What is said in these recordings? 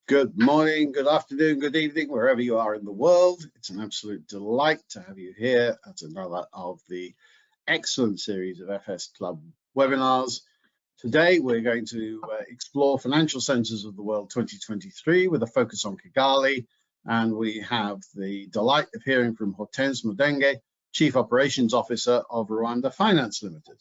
Good morning, good afternoon, good evening, wherever you are in the world. It's an absolute delight to have you here at another of the excellent series of FS Club webinars. Today, we're going to explore Financial Centres of the World 2023 with a focus on Kigali. And we have the delight of hearing from Hortense Mudenge, Chief Operations Officer of Rwanda Finance Limited.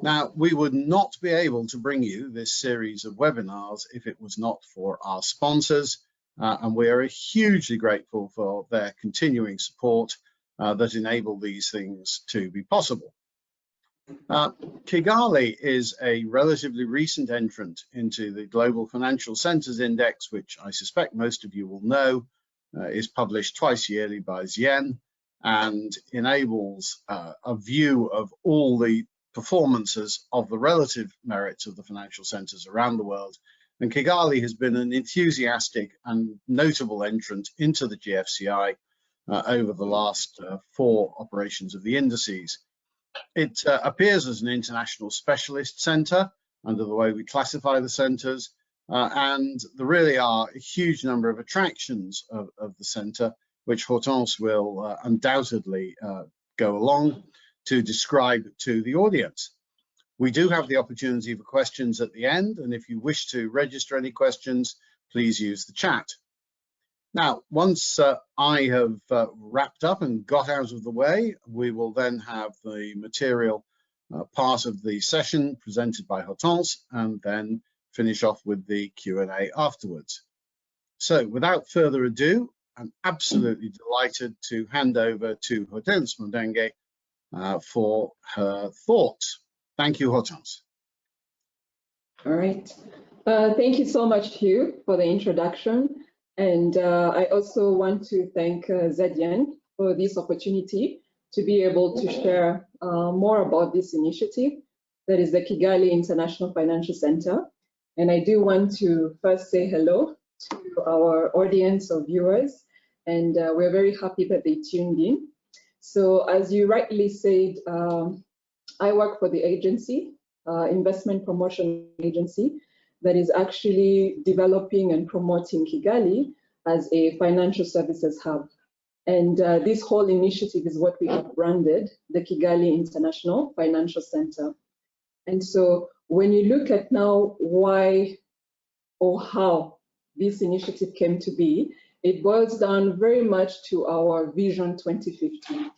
Now, we would not be able to bring you this series of webinars if it was not for our sponsors, and we are hugely grateful for their continuing support that enable these things to be possible. Kigali is a relatively recent entrant into the Global Financial Centres Index, which I suspect most of you will know is published twice yearly by Zien and enables a view of all the performances of the relative merits of the financial centres around the world. And Kigali has been an enthusiastic and notable entrant into the GFCI over the last 4 operations of the indices. It appears as an international specialist centre under the way we classify the centres, and there really are a huge number of attractions of the centre, which Hortense will undoubtedly go along to describe to the audience. We do have the opportunity for questions at the end, and if you wish to register any questions, please use the chat. Now, once I have wrapped up and got out of the way, we will then have the material part of the session presented by Hortense and then finish off with the Q&A afterwards. So without further ado, I'm absolutely delighted to hand over to Hortense Mudenge for her thoughts. Thank you, Hortense. All right. Thank you so much, Hugh, for the introduction. And I also want to thank Zedian for this opportunity to be able to share more about this initiative that is the Kigali International Financial Centre. And I do want to first say hello to our audience of viewers, and we're very happy that they tuned in. So as you rightly said, I work for the agency, investment promotion agency, that is actually developing and promoting Kigali as a financial services hub. And this whole initiative is what we have branded the Kigali International Financial Centre. And so when you look at now why or how this initiative came to be, it boils down very much to our Vision 2050.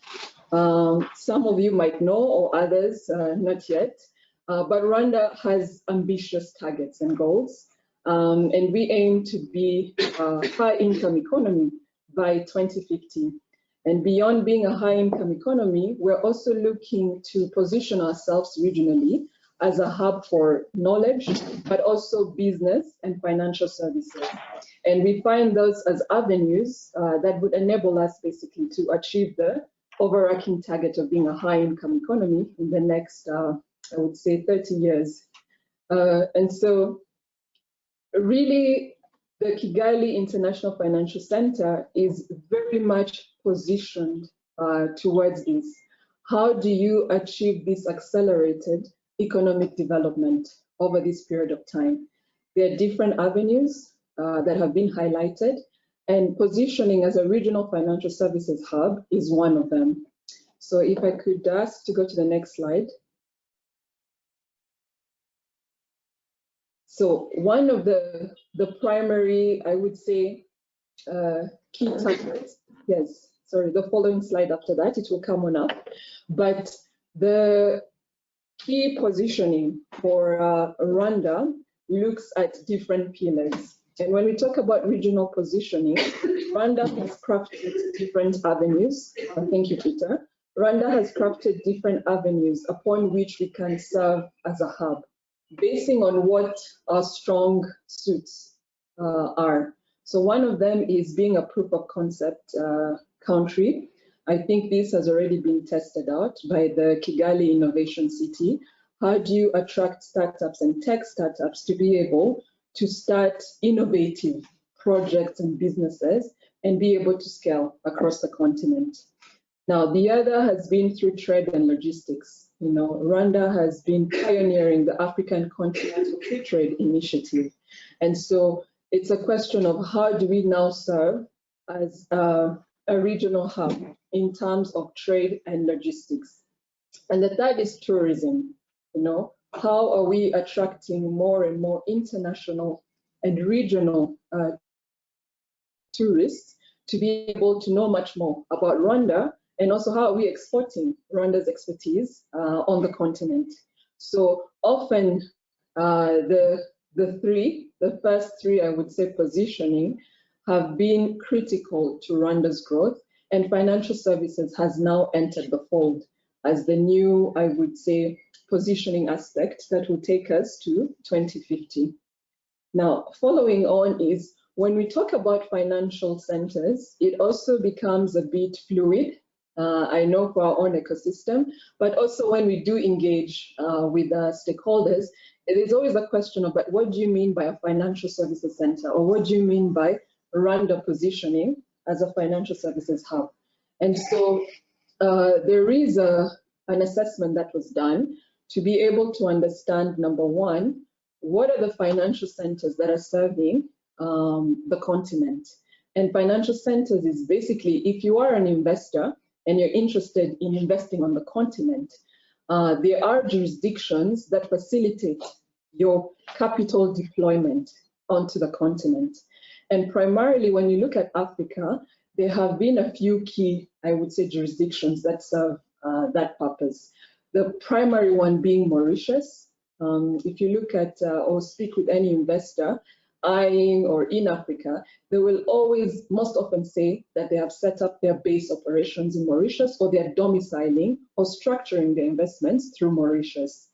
Some of you might know, or others not yet, but Rwanda has ambitious targets and goals, and we aim to be a high-income economy by 2050. And beyond being a high-income economy, we're also looking to position ourselves regionally as a hub for knowledge, but also business and financial services. And we find those as avenues that would enable us basically to achieve the overarching target of being a high-income economy in the next, I would say, 30 years. And so really, the Kigali International Financial Centre is very much positioned towards this. How do you achieve this accelerated economic development over this period of time? There are different avenues that have been highlighted, and positioning as a regional financial services hub is one of them. So if I could ask to go to the next slide. So one of the primary, I would say, key targets, yes, sorry, the following slide after that, it will come on up. But the key positioning for Rwanda looks at different pillars. And when we talk about regional positioning, Rwanda has crafted different avenues. Thank you, Peter. Rwanda has crafted different avenues upon which we can serve as a hub, basing on what our strong suits are. So one of them is being a proof of concept country. I think this has already been tested out by the Kigali Innovation City. How do you attract startups and tech startups to be able to start innovative projects and businesses and be able to scale across the continent? Now, the other has been through trade and logistics. You know, Rwanda has been pioneering the African Continental Free Trade Initiative. And so it's a question of how do we now serve as a regional hub in terms of trade and logistics. And the third is tourism. How are we attracting more and more international and regional tourists to be able to know much more about Rwanda, and also how are we exporting Rwanda's expertise on the continent. So often the first three, I would say, positioning have been critical to Rwanda's growth, and financial services has now entered the fold as the new, I would say, positioning aspect that will take us to 2050. Now, following on is, when we talk about financial centers, it also becomes a bit fluid, I know, for our own ecosystem, but also when we do engage with stakeholders, it is always a question of, but what do you mean by a financial services center? Or what do you mean by Rwanda positioning as a financial services hub? And so there is an assessment that was done to be able to understand, number one, what are the financial centers that are serving the continent? And financial centers is basically, if you are an investor and you're interested in investing on the continent, there are jurisdictions that facilitate your capital deployment onto the continent. And primarily, when you look at Africa, there have been a few key, I would say, jurisdictions that serve that purpose. The primary one being Mauritius. If you look at or speak with any investor eyeing or in Africa, they will always most often say that they have set up their base operations in Mauritius, or they are domiciling or structuring their investments through Mauritius.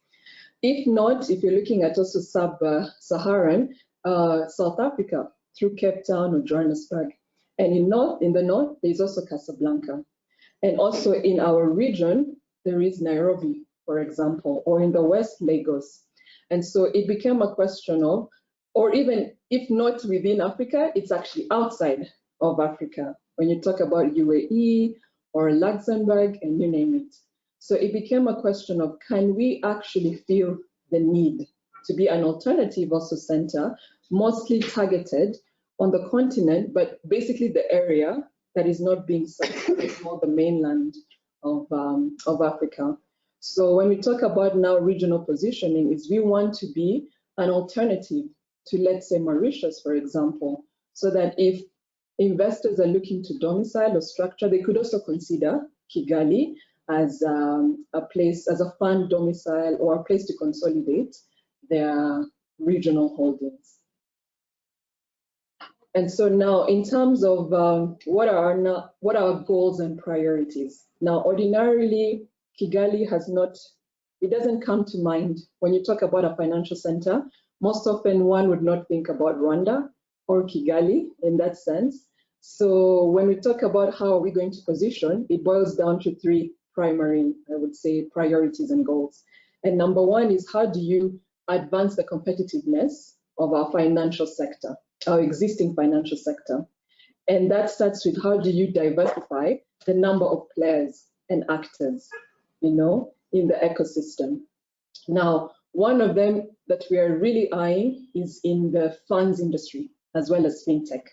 If not, if you're looking at also sub-Saharan South Africa, through Cape Town or Johannesburg. And in the north, there's also Casablanca. And also in our region, there is Nairobi, for example, or in the west, Lagos. And so it became a question of, or even if not within Africa, it's actually outside of Africa, when you talk about UAE or Luxembourg and you name it. So it became a question of, can we actually feel the need to be an alternative also center, mostly targeted on the continent, but basically the area that is not being served is more the mainland of Africa. So when we talk about now regional positioning, is we want to be an alternative to, let's say, Mauritius, for example, so that if investors are looking to domicile or structure, they could also consider Kigali as a place, as a fund domicile or a place to consolidate their regional holdings. And so now, in terms of what are our goals and priorities? Now, ordinarily, Kigali has not, it doesn't come to mind when you talk about a financial center. Most often, one would not think about Rwanda or Kigali in that sense. So when we talk about how are we going to position, it boils down to three primary, I would say, priorities and goals. And number one is, how do you advance the competitiveness of our financial sector, our existing financial sector? And that starts with, how do you diversify the number of players and actors, in the ecosystem? Now, one of them that we are really eyeing is in the funds industry, as well as FinTech.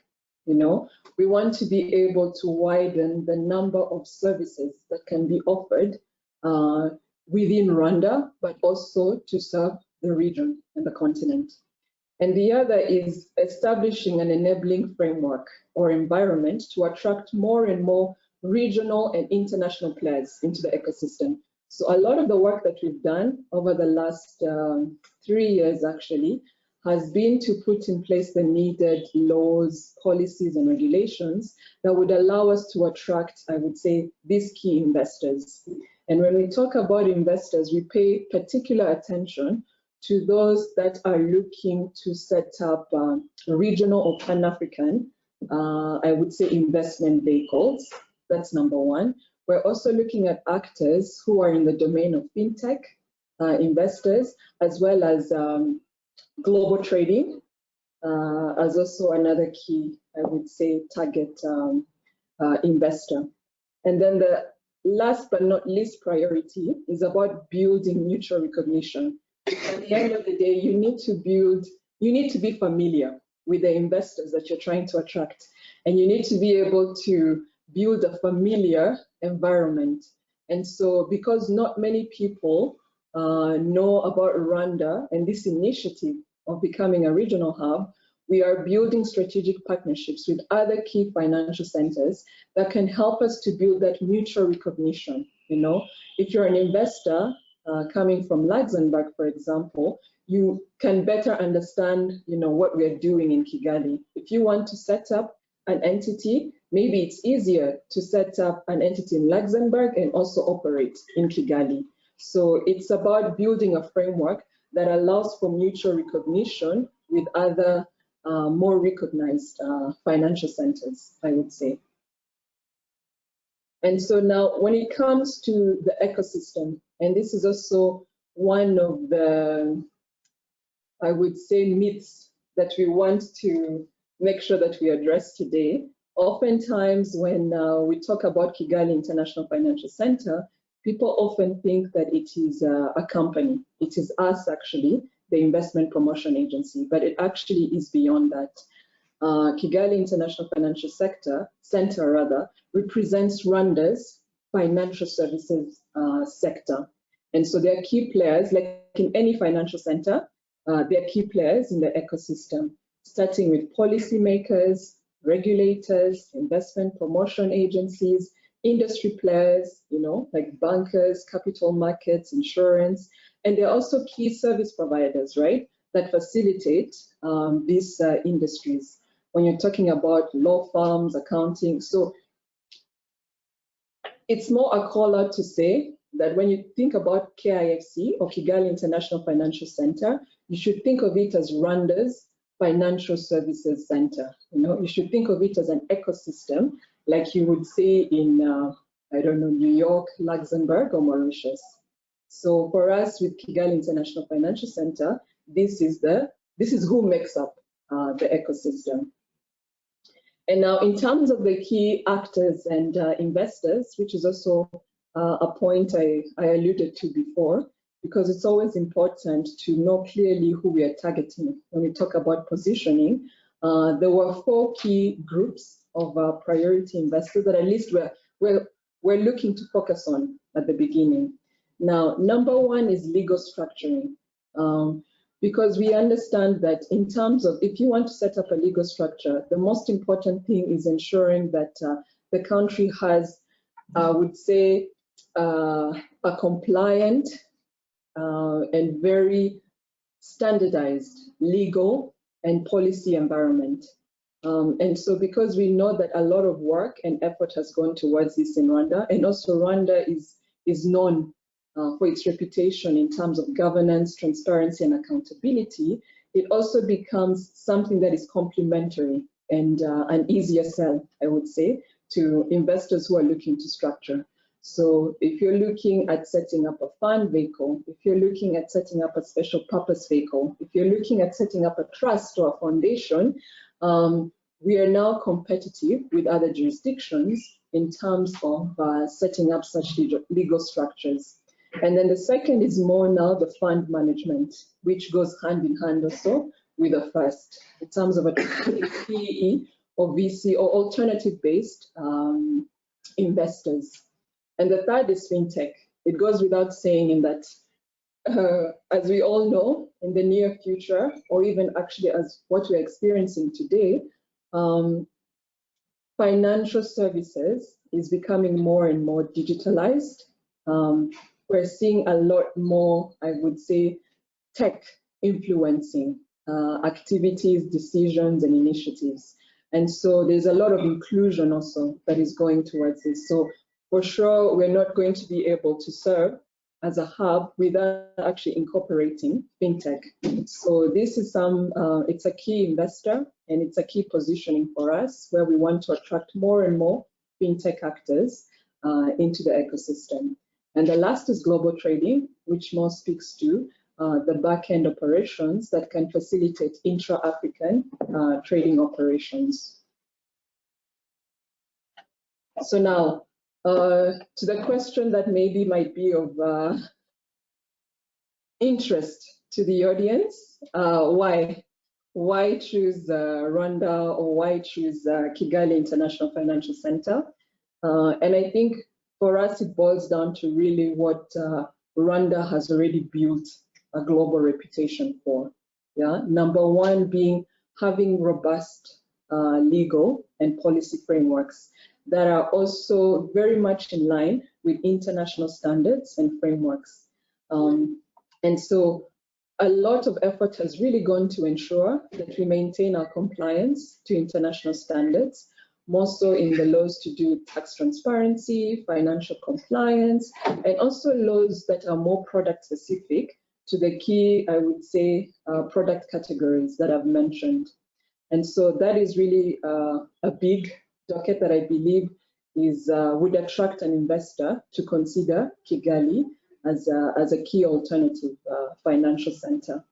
We want to be able to widen the number of services that can be offered within Rwanda, but also to serve the region and the continent. And the other is establishing an enabling framework or environment to attract more and more regional and international players into the ecosystem. So a lot of the work that we've done over the last 3 years actually has been to put in place the needed laws, policies, and regulations that would allow us to attract, I would say, these key investors. And when we talk about investors, we pay particular attention to those that are looking to set up regional or Pan-African, I would say, investment vehicles. That's number one. We're also looking at actors who are in the domain of FinTech, investors, as well as global trading, as also another key, I would say, target investor. And then the last but not least priority is about building mutual recognition. At the end of the day, you need to be familiar with the investors that you're trying to attract. And you need to be able to build a familiar environment. And so because not many people know about Rwanda and this initiative of becoming a regional hub, we are building strategic partnerships with other key financial centers that can help us to build that mutual recognition. You know, if you're an investor coming from Luxembourg, for example, you can better understand, you know, what we're doing in Kigali. If you want to set up an entity, maybe it's easier to set up an entity in Luxembourg and also operate in Kigali. So it's about building a framework that allows for mutual recognition with other more recognized financial centers, I would say. And so now when it comes to the ecosystem, and this is also one of the, I would say, myths that we want to make sure that we address today. Oftentimes when we talk about Kigali International Financial Centre, people often think that it is a company. It is us, actually, the investment promotion agency, but it actually is beyond that. Kigali International Financial Centre represents Rwanda's financial services sector. And so there are key players, like in any financial center, there are key players in the ecosystem, starting with policymakers, regulators, investment promotion agencies, industry players, you know, like bankers, capital markets, insurance, and there are also key service providers, right, that facilitate these industries. When you're talking about law firms, accounting, so it's more a call out to say that when you think about KIFC or Kigali International Financial Centre, you should think of it as Rwanda's financial services center. You know, you should think of it as an ecosystem, like you would say in, I don't know, New York, Luxembourg, or Mauritius. So for us with Kigali International Financial Centre, this is who makes up the ecosystem. And now in terms of the key actors and investors, which is also a point I alluded to before, because it's always important to know clearly who we are targeting when we talk about positioning. There were 4 key groups of priority investors that at least we're looking to focus on at the beginning. Now, number 1 is legal structuring, because we understand that in terms of, if you want to set up a legal structure, the most important thing is ensuring that the country has, I would say, a compliant and very standardized legal and policy environment. And so because we know that a lot of work and effort has gone towards this in Rwanda, and also Rwanda is known for its reputation in terms of governance, transparency, and accountability, it also becomes something that is complementary and an easier sell, I would say, to investors who are looking to structure. So if you're looking at setting up a fund vehicle, if you're looking at setting up a special purpose vehicle, if you're looking at setting up a trust or a foundation, we are now competitive with other jurisdictions in terms of setting up such legal structures. And then the second is more now the fund management, which goes hand in hand also with the first, in terms of a PE or VC or alternative-based investors. And the third is FinTech. It goes without saying in that, as we all know, in the near future, or even actually as what we're experiencing today, financial services is becoming more and more digitalized. We're seeing a lot more, I would say, tech influencing activities, decisions, and initiatives. And so there's a lot of inclusion also that is going towards this. So for sure, we're not going to be able to serve as a hub without actually incorporating FinTech. So this is it's a key investor and it's a key positioning for us where we want to attract more and more FinTech actors into the ecosystem. And the last is global trading, which more speaks to the back-end operations that can facilitate intra-African trading operations. So now, to the question that maybe might be of interest to the audience, why why choose Rwanda, or why choose Kigali International Financial Centre? And I think for us, it boils down to really what Rwanda has already built a global reputation for. Yeah, number one being having robust legal and policy frameworks that are also very much in line with international standards and frameworks. And so a lot of effort has really gone to ensure that we maintain our compliance to international standards, more so in the laws to do with tax transparency, financial compliance, and also laws that are more product specific to the key, I would say, product categories that I've mentioned. And so that is really a big docket that I believe is would attract an investor to consider Kigali as a key alternative financial center.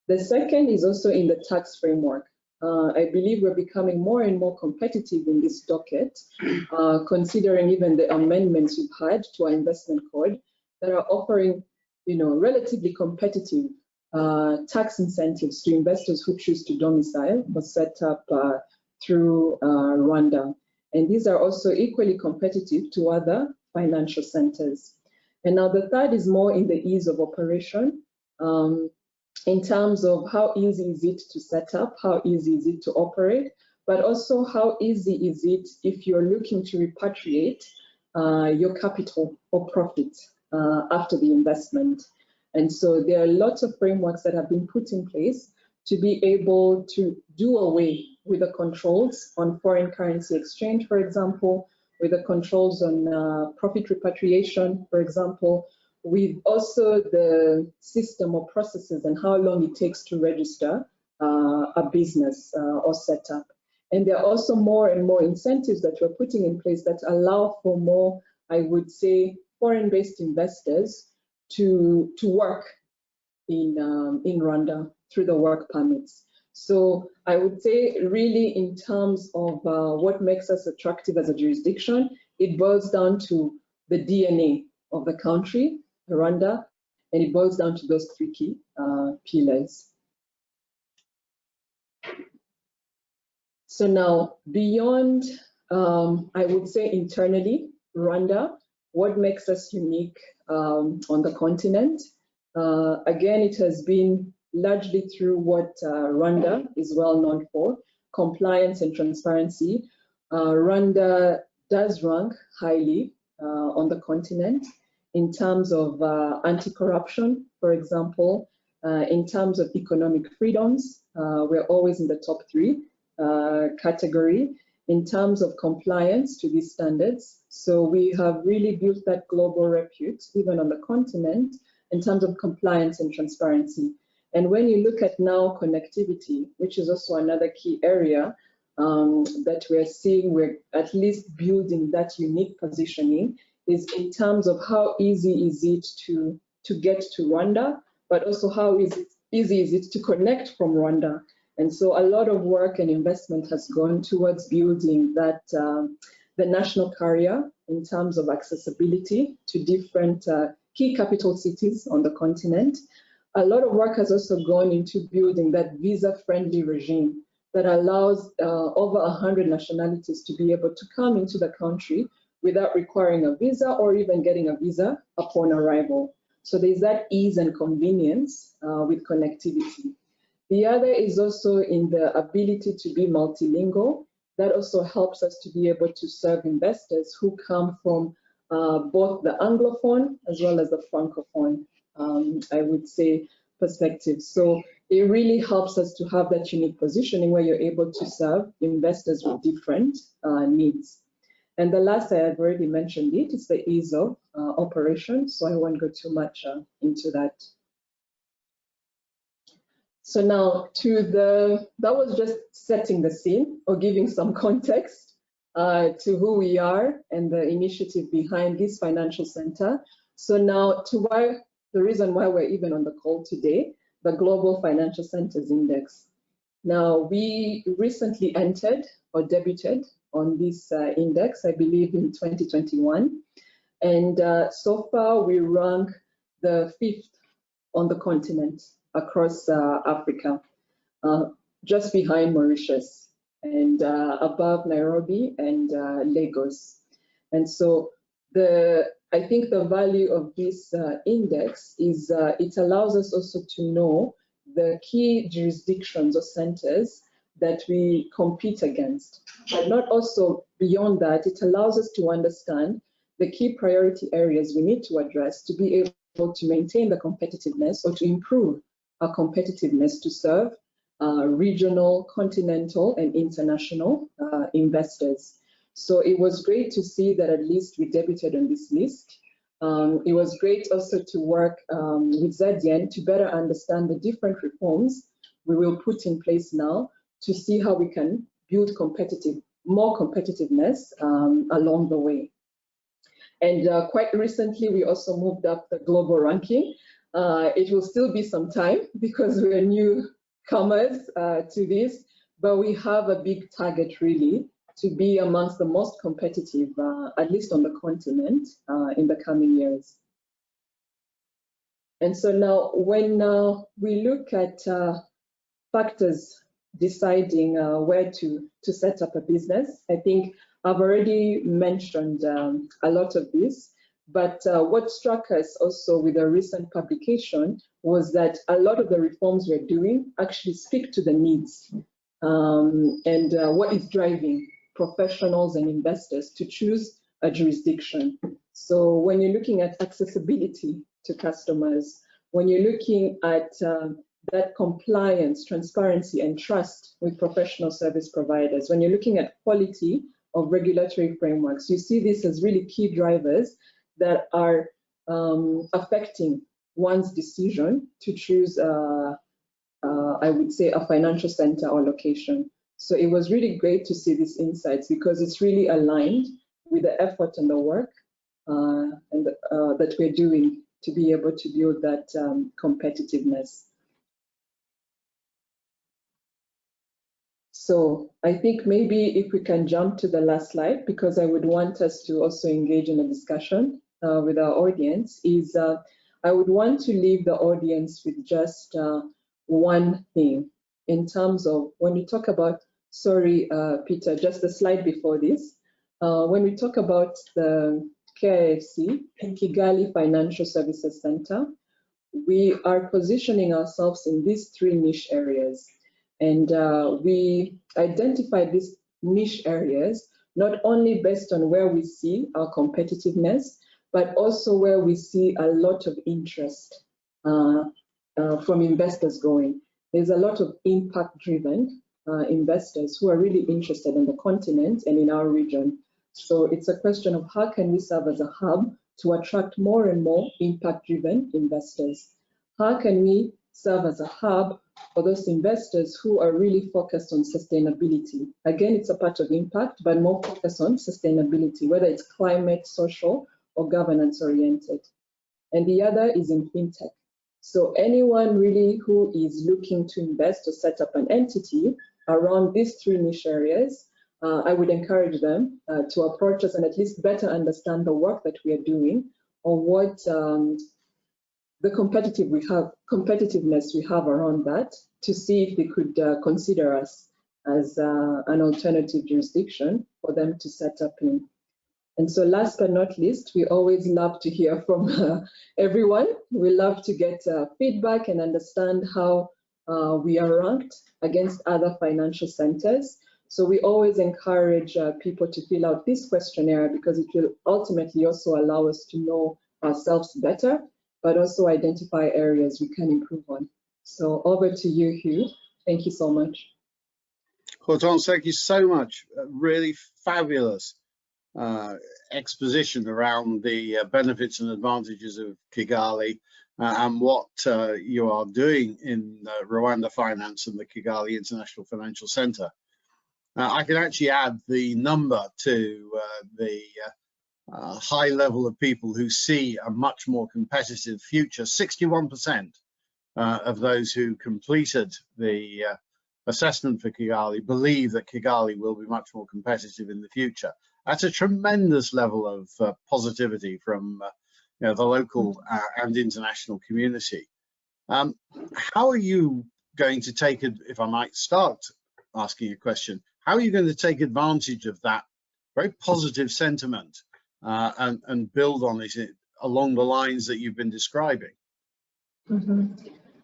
The second is also in the tax framework. I believe we're becoming more and more competitive in this docket, considering even the amendments we've had to our investment code that are offering, relatively competitive tax incentives to investors who choose to domicile or set up through Rwanda. And these are also equally competitive to other financial centers. And now the third is more in the ease of operation, in terms of how easy is it to set up, how easy is it to operate, but also how easy is it if you're looking to repatriate your capital or profit after the investment. And so there are lots of frameworks that have been put in place to be able to do away with the controls on foreign currency exchange, for example, with the controls on profit repatriation, for example, with also the system or processes and how long it takes to register a business or setup. And there are also more and more incentives that we're putting in place that allow for more, I would say, foreign-based investors to work in Rwanda through the work permits. So I would say really in terms of what makes us attractive as a jurisdiction, it boils down to the DNA of the country, Rwanda, and it boils down to those three key pillars. So now beyond, I would say internally, Rwanda, what makes us unique on the continent? Again, it has been largely through what Rwanda is well known for, compliance and transparency. Rwanda does rank highly on the continent in terms of anti-corruption, for example, in terms of economic freedoms, we're always in the top 3 category in terms of compliance to these standards. So we have really built that global repute, even on the continent, in terms of compliance and transparency. And when you look at now connectivity, which is also another key area that we're seeing, we're at least building that unique positioning, is in terms of how easy is it to get to Rwanda, but also how easy is it to connect from Rwanda. And so a lot of work and investment has gone towards building that the national carrier in terms of accessibility to different key capital cities on the continent. A lot of work has also gone into building that visa-friendly regime that allows over 100 nationalities to be able to come into the country without requiring a visa or even getting a visa upon arrival. So there's that ease and convenience with connectivity. The other is also in the ability to be multilingual. That also helps us to be able to serve investors who come from both the Anglophone as well as the Francophone, I would say, perspective. So it really helps us to have that unique positioning where you're able to serve investors with different needs. And the last, I have already mentioned it, is the ease of operation. So I won't go too much into that. So now that was just setting the scene or giving some context to who we are and the initiative behind this financial center. So now to the reason why we're even on the call today, the Global Financial Centers Index. Now we recently entered or debuted on this index, I believe in 2021. And so far we rank the 5th on the continent across Africa. just behind Mauritius and above Nairobi and Lagos. And so I think the value of this index is it allows us also to know the key jurisdictions or centers that we compete against. But not also beyond that, it allows us to understand the key priority areas we need to address to be able to maintain the competitiveness or to improve our competitiveness to serve regional, continental, and international investors. So it was great to see that at least we debuted on this list. It was great also to work with Zedian to better understand the different reforms we will put in place now to see how we can build more competitiveness along the way. And quite recently, we also moved up the global ranking. It will still be some time because we're newcomers to this, but we have a big target really to be amongst the most competitive, at least on the continent, in the coming years. And so now when we look at factors deciding where to set up a business, I think I've already mentioned a lot of this, but what struck us also with a recent publication was that a lot of the reforms we're doing actually speak to the needs and what is driving professionals and investors to choose a jurisdiction. So when you're looking at accessibility to customers, when you're looking at that compliance, transparency, and trust with professional service providers, when you're looking at quality of regulatory frameworks, you see this as really key drivers that are affecting one's decision to choose, I would say, a financial center or location. So it was really great to see these insights because it's really aligned with the effort and the work that we're doing to be able to build that competitiveness. So I think maybe if we can jump to the last slide, because I would want us to also engage in a discussion with our audience, is I would want to leave the audience with just one thing in terms of when we talk about, sorry, Peter, just the slide before this, when we talk about the KIFC, Kigali Financial Services Centre, we are positioning ourselves in these three niche areas. And we identify these niche areas not only based on where we see our competitiveness, but also where we see a lot of interest from investors going. There's a lot of impact-driven investors who are really interested in the continent and in our region. So it's a question of how can we serve as a hub to attract more and more impact-driven investors? How can we serve as a hub for those investors who are really focused on sustainability? Again, it's a part of impact, but more focused on sustainability, whether it's climate, social, or governance oriented. And the other is in FinTech. So anyone really who is looking to invest or set up an entity around these three niche areas, I would encourage them to approach us and at least better understand the work that we are doing on what the competitiveness we have around that, to see if they could consider us as an alternative jurisdiction for them to set up in. And so last but not least, we always love to hear from everyone. We love to get feedback and understand how we are ranked against other financial centers. So we always encourage people to fill out this questionnaire because it will ultimately also allow us to know ourselves better, but also identify areas we can improve on. So over to you, Hugh. Thank you so much. Hortense, thank you so much. Really fabulous exposition around the benefits and advantages of Kigali and what you are doing in Rwanda Finance and the Kigali International Financial Centre. I can actually add the number to the high level of people who see a much more competitive future. 61% of those who completed the assessment for Kigali believe that Kigali will be much more competitive in the future. That's a tremendous level of positivity from the local and international community. How are you going to take, if I might start asking a question, how are you going to take advantage of that very positive sentiment and build on it along the lines that you've been describing?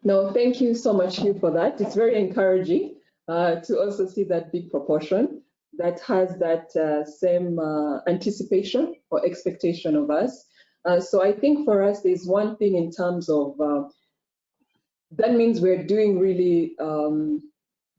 No, thank you so much, Hugh, for that. It's very encouraging to also see that big proportion that has that same anticipation or expectation of us. So I think for us, there's one thing in terms of, that means we're doing really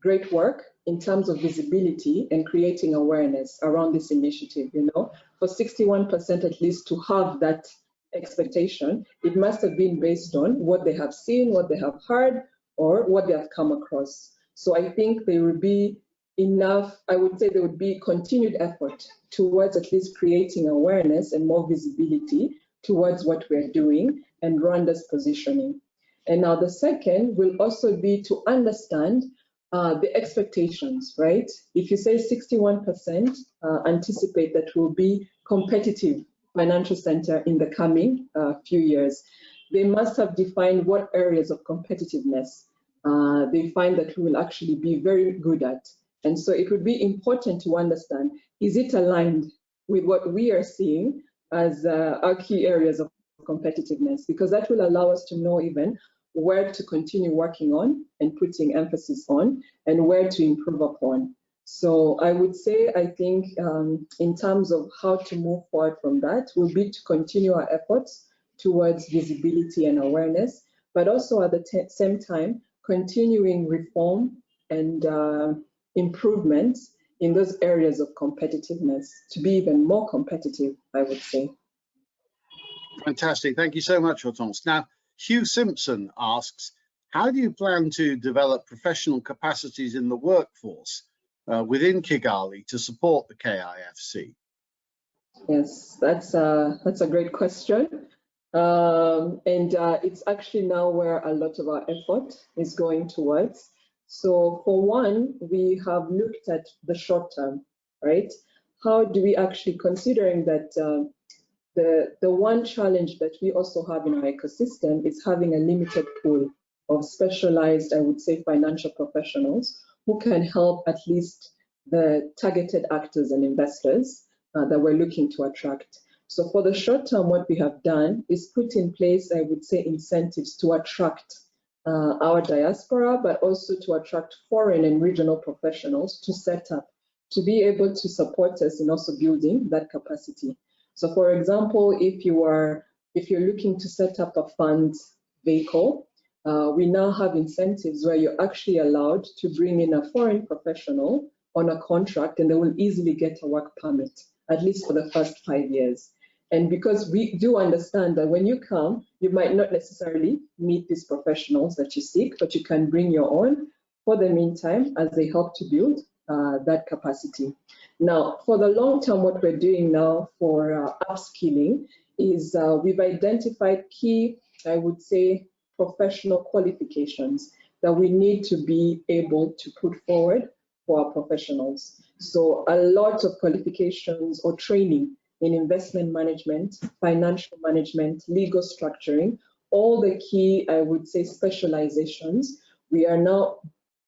great work in terms of visibility and creating awareness around this initiative. You know, for 61% at least to have that expectation, it must have been based on what they have seen, what they have heard, or what they have come across. So I think there will be enough, I would say there would be continued effort towards at least creating awareness and more visibility towards what we're doing and Rwanda's positioning. And now the second will also be to understand the expectations, right? If you say 61% anticipate that will be competitive financial center in the coming few years, they must have defined what areas of competitiveness they find that we will actually be very good at. And so it would be important to understand, is it aligned with what we are seeing as our key areas of competitiveness? Because that will allow us to know even where to continue working on and putting emphasis on and where to improve upon. So I would say, I think in terms of how to move forward from that will be to continue our efforts towards visibility and awareness, but also at the same time, continuing reform and improvements in those areas of competitiveness to be even more competitive, I would say. Fantastic. Thank you so much, Hortense. Now, Hugh Simpson asks, how do you plan to develop professional capacities in the workforce within Kigali to support the KIFC? Yes, that's a great question. It's actually now where a lot of our effort is going towards. So for one, we have looked at the short term, right? How do we actually, considering that the one challenge that we also have in our ecosystem is having a limited pool of specialized, I would say, financial professionals who can help at least the targeted actors and investors that we're looking to attract. So for the short term, what we have done is put in place, I would say, incentives to attract our diaspora, but also to attract foreign and regional professionals to set up, to be able to support us in also building that capacity. So for example, if you're looking to set up a fund vehicle, we now have incentives where you're actually allowed to bring in a foreign professional on a contract and they will easily get a work permit, at least for the first 5 years. And because we do understand that when you come, you might not necessarily meet these professionals that you seek, but you can bring your own for the meantime as they help to build that capacity. Now, for the long term, what we're doing now for upskilling is we've identified key, I would say, professional qualifications that we need to be able to put forward for our professionals. So a lot of qualifications or training in investment management, financial management, legal structuring, all the key, I would say, specializations. We are now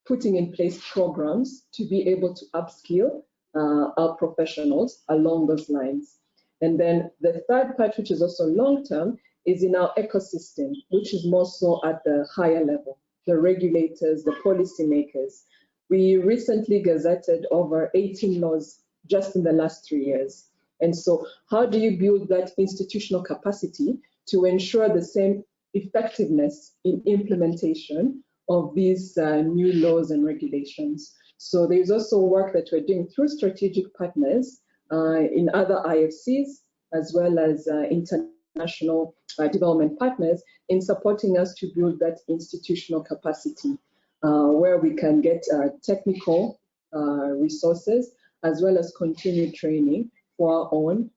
putting in place programs to be able to upskill our professionals along those lines. And then the third part, which is also long-term, is in our ecosystem, which is more so at the higher level, the regulators, the policymakers. We recently gazetted over 18 laws just in the last 3 years. And so how do you build that institutional capacity to ensure the same effectiveness in implementation of these new laws and regulations? So there's also work that we're doing through strategic partners in other IFCs, as well as international development partners in supporting us to build that institutional capacity where we can get technical resources as well as continued training for our own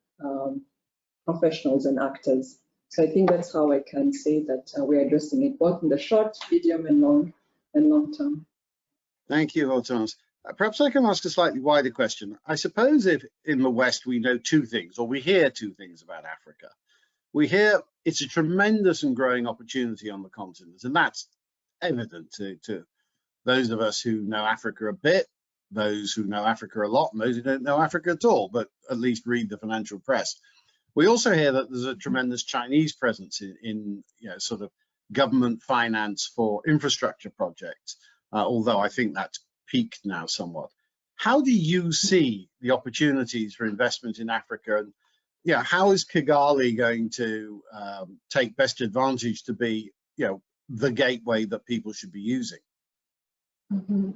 professionals and actors. So I think that's how I can say that we're addressing it both in the short, medium, and long term. Thank you, Hortense. Perhaps I can ask a slightly wider question. I suppose if in the West we know two things, or we hear two things about Africa. We hear it's a tremendous and growing opportunity on the continent, and that's evident to those of us who know Africa a bit, those who know Africa a lot, and those who don't know Africa at all, but at least read the financial press. We also hear that there's a tremendous Chinese presence in sort of government finance for infrastructure projects, although I think that's peaked now somewhat. How do you see the opportunities for investment in Africa, and how is Kigali going to take best advantage to be the gateway that people should be using? Mm-hmm.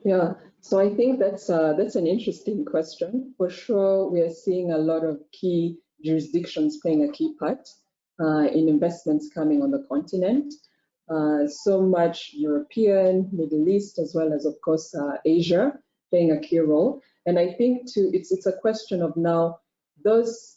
Yeah, so I think that's an interesting question. For sure, we are seeing a lot of key jurisdictions playing a key part in investments coming on the continent. So much European, Middle East, as well as, of course, Asia playing a key role. And I think it's a question of now those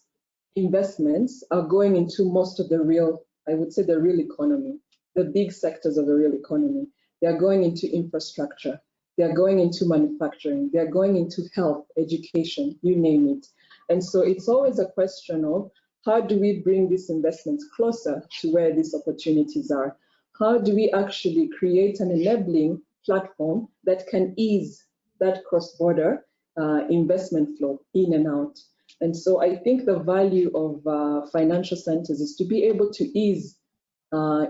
investments are going into most of the real, I would say, the real economy, the big sectors of the real economy. They are going into infrastructure. They are going into manufacturing. They are going into health, education, you name it. And so it's always a question of how do we bring these investments closer to where these opportunities are? How do we actually create an enabling platform that can ease that cross-border investment flow in and out? And so I think the value of financial centers is to be able to ease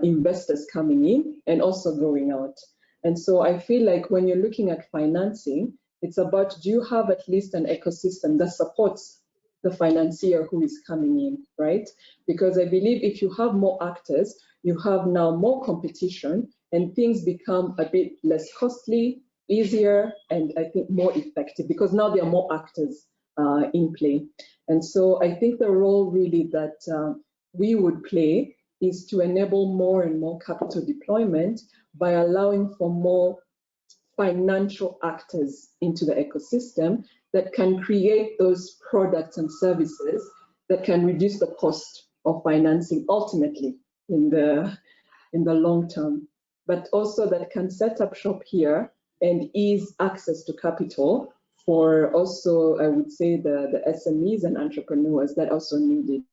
investors coming in and also going out. And so I feel like when you're looking at financing, it's about, do you have at least an ecosystem that supports the financier who is coming in, right? Because I believe if you have more actors, you have now more competition and things become a bit less costly, easier, and I think more effective because now there are more actors in play. And so I think the role really that we would play is to enable more and more capital deployment by allowing for more financial actors into the ecosystem that can create those products and services that can reduce the cost of financing ultimately in the long term, but also that can set up shop here and ease access to capital for also, I would say, the SMEs and entrepreneurs that also need it.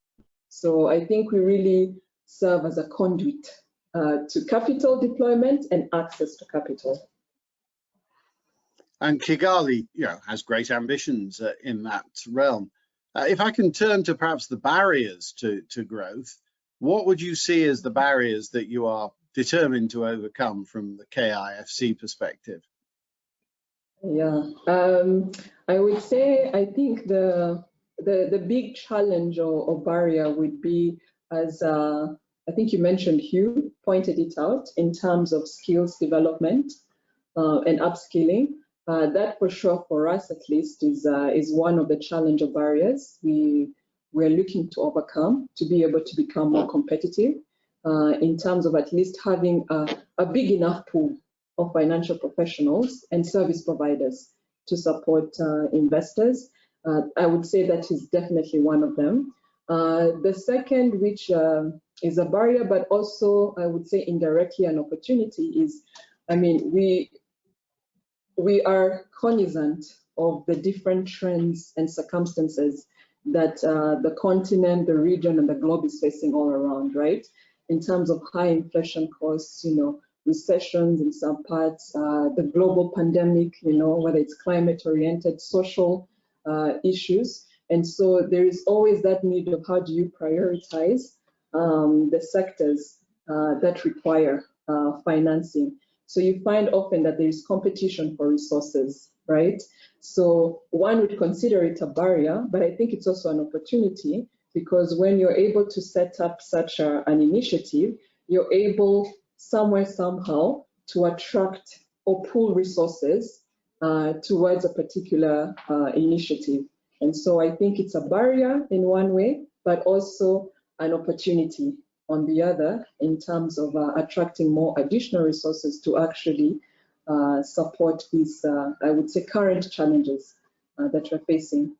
So I think we really serve as a conduit to capital deployment and access to capital. And Kigali, has great ambitions in that realm. If I can turn to perhaps the barriers to growth, what would you see as the barriers that you are determined to overcome from the KIFC perspective? Yeah, I would say I think the big challenge or barrier would be, as I think you mentioned, Hugh pointed it out, in terms of skills development and upskilling. That for sure, for us at least, is one of the challenge or barriers we're looking to overcome to be able to become more competitive in terms of at least having a big enough pool of financial professionals and service providers to support investors. I would say that is definitely one of them. The second, which is a barrier, but also I would say indirectly an opportunity, is, I mean, we are cognizant of the different trends and circumstances that the continent, the region, and the globe is facing all around, right? In terms of high inflation costs, recessions in some parts, the global pandemic, whether it's climate-oriented, social issues. And so there is always that need of how do you prioritize the sectors that require financing. So you find often that there is competition for resources, right? So one would consider it a barrier, but I think it's also an opportunity, because when you're able to set up such an initiative, you're able somewhere, somehow, to attract or pull resources towards a particular initiative. And so I think it's a barrier in one way, but also an opportunity on the other, in terms of attracting more additional resources to actually support these, I would say, current challenges that we're facing.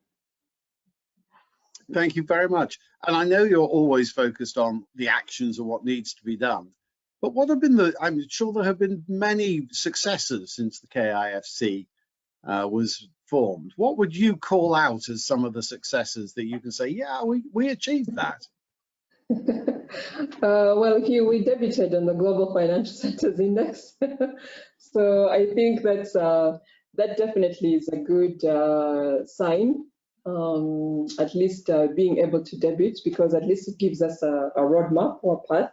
Thank you very much. And I know you're always focused on the actions of what needs to be done. But what have been I'm sure there have been many successes since the KIFC was formed. What would you call out as some of the successes that you can say, yeah, we achieved that? Well, here we debuted on the Global Financial Centers Index. So I think that definitely is a good sign, at least being able to debut, because at least it gives us a roadmap or a path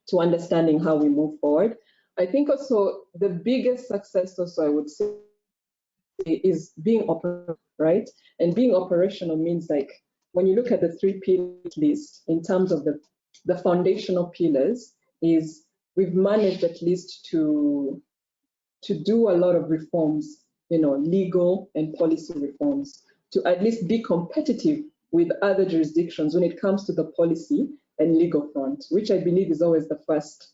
to understanding how we move forward. I think also the biggest success also I would say is being operational, right? And being operational means, like, when you look at the 3P list in terms of the foundational pillars, is we've managed at least to do a lot of reforms, legal and policy reforms, to at least be competitive with other jurisdictions when it comes to the policy and legal front, which I believe is always the first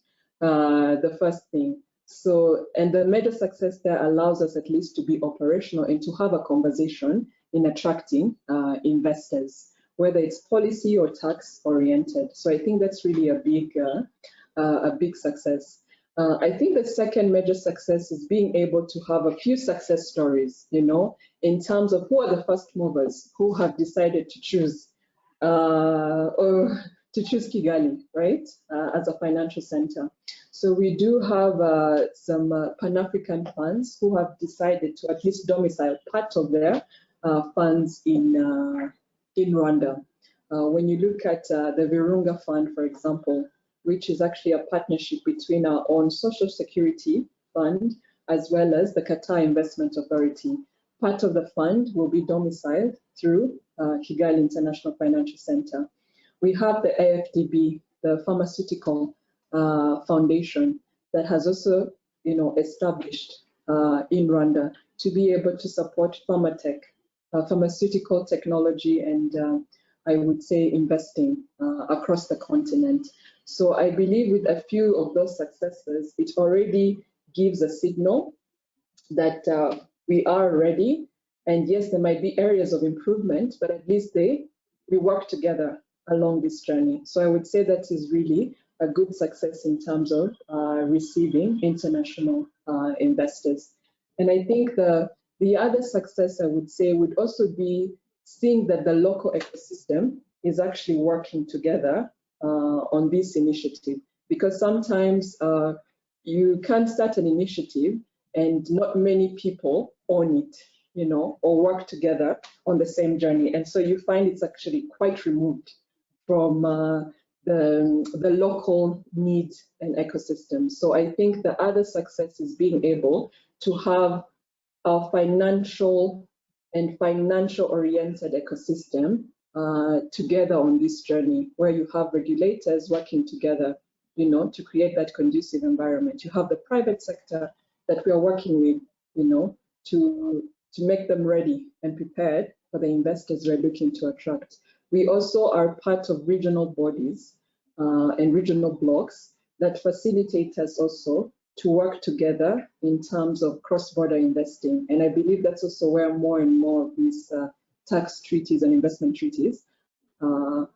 thing. So, and the major success there allows us at least to be operational and to have a conversation in attracting investors, whether it's policy or tax oriented. So I think that's really a big success. I think the second major success is being able to have a few success stories, in terms of who are the first movers who have decided to choose Kigali, right, as a financial center. So we do have some Pan-African funds who have decided to at least domicile part of their funds in Rwanda. When you look at the Virunga Fund, for example, which is actually a partnership between our own Social Security Fund as well as the Qatar Investment Authority. Part of the fund will be domiciled through Kigali International Financial Centre. We have the AFDB, the Pharmaceutical Foundation, that has also, established in Rwanda to be able to support pharmatech, pharmaceutical technology, and I would say investing across the continent. So I believe with a few of those successes, it already gives a signal that we are ready. And yes, there might be areas of improvement, but at least we work together along this journey. So I would say that is really a good success in terms of receiving international investors. And I think the other success I would say would also be seeing that the local ecosystem is actually working together on this initiative, because sometimes you can't start an initiative and not many people own it, or work together on the same journey. And so you find it's actually quite removed from the local needs and ecosystem. So I think the other success is being able to have a financial oriented ecosystem together on this journey, where you have regulators working together, to create that conducive environment. You have the private sector that we are working with, to make them ready and prepared for the investors we're looking to attract. We also are part of regional bodies and regional blocks that facilitate us also to work together in terms of cross-border investing. And I believe that's also where more and more of these tax treaties and investment treaties are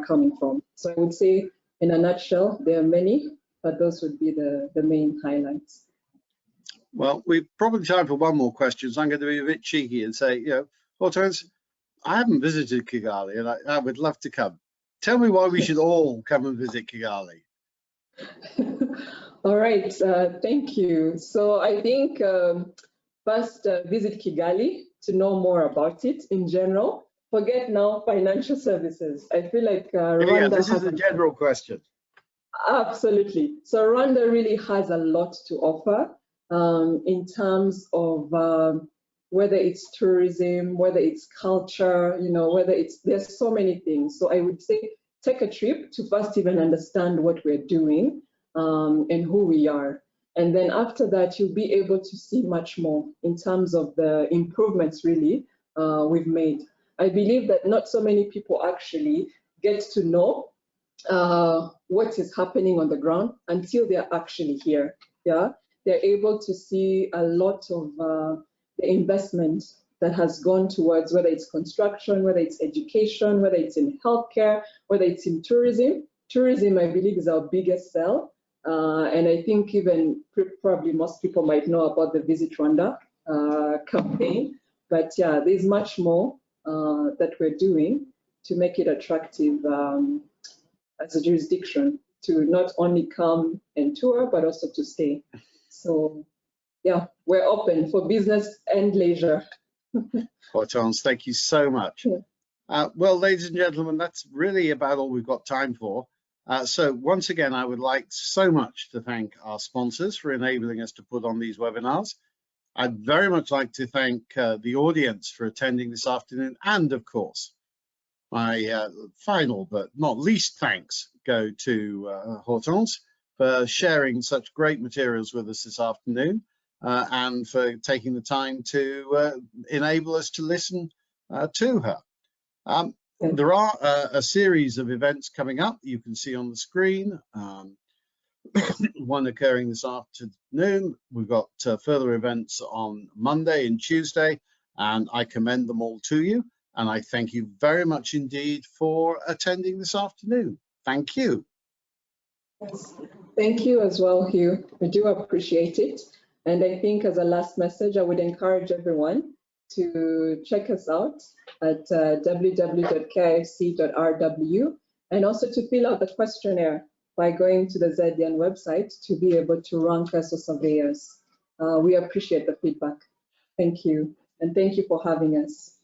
coming from. So I would say, in a nutshell, there are many, but those would be the main highlights. Well, we've probably time for one more question, so I'm going to be a bit cheeky and say, well, Terence, I haven't visited Kigali, and I would love to come. Tell me why we should all come and visit Kigali. All right, thank you. So I think first visit Kigali to know more about it in general. Forget now financial services. I feel like Rwanda. Yeah, this is a general question. Absolutely. So Rwanda really has a lot to offer in terms of whether it's tourism, whether it's culture, there's so many things. So I would say take a trip to first even understand what we're doing and who we are. And then after that, you'll be able to see much more in terms of the improvements really we've made. I believe that not so many people actually get to know what is happening on the ground until they're actually here. Yeah, they're able to see a lot of the investment that has gone towards, whether it's construction, whether it's education, whether it's in healthcare, whether it's in tourism. Tourism, I believe, is our biggest sell. And I think even probably most people might know about the Visit Rwanda campaign. But yeah, there's much more that we're doing to make it attractive as a jurisdiction to not only come and tour, but also to stay. So yeah, we're open for business and leisure. Hortense, thank you so much. Yeah. Well, ladies and gentlemen, that's really about all we've got time for. So once again, I would like so much to thank our sponsors for enabling us to put on these webinars. I'd very much like to thank the audience for attending this afternoon, and of course, my final but not least thanks go to Hortense for sharing such great materials with us this afternoon, and for taking the time to enable us to listen to her. There are a series of events coming up you can see on the screen. One occurring this afternoon. We've got further events on Monday and Tuesday, and I commend them all to you. And I thank you very much indeed for attending this afternoon. Thank you. Yes. Thank you as well, Hugh. We do appreciate it. And I think as a last message, I would encourage everyone to check us out at www.kifc.rw, and also to fill out the questionnaire by going to the ZDN website to be able to rank us as surveyors. We appreciate the feedback. Thank you. And thank you for having us.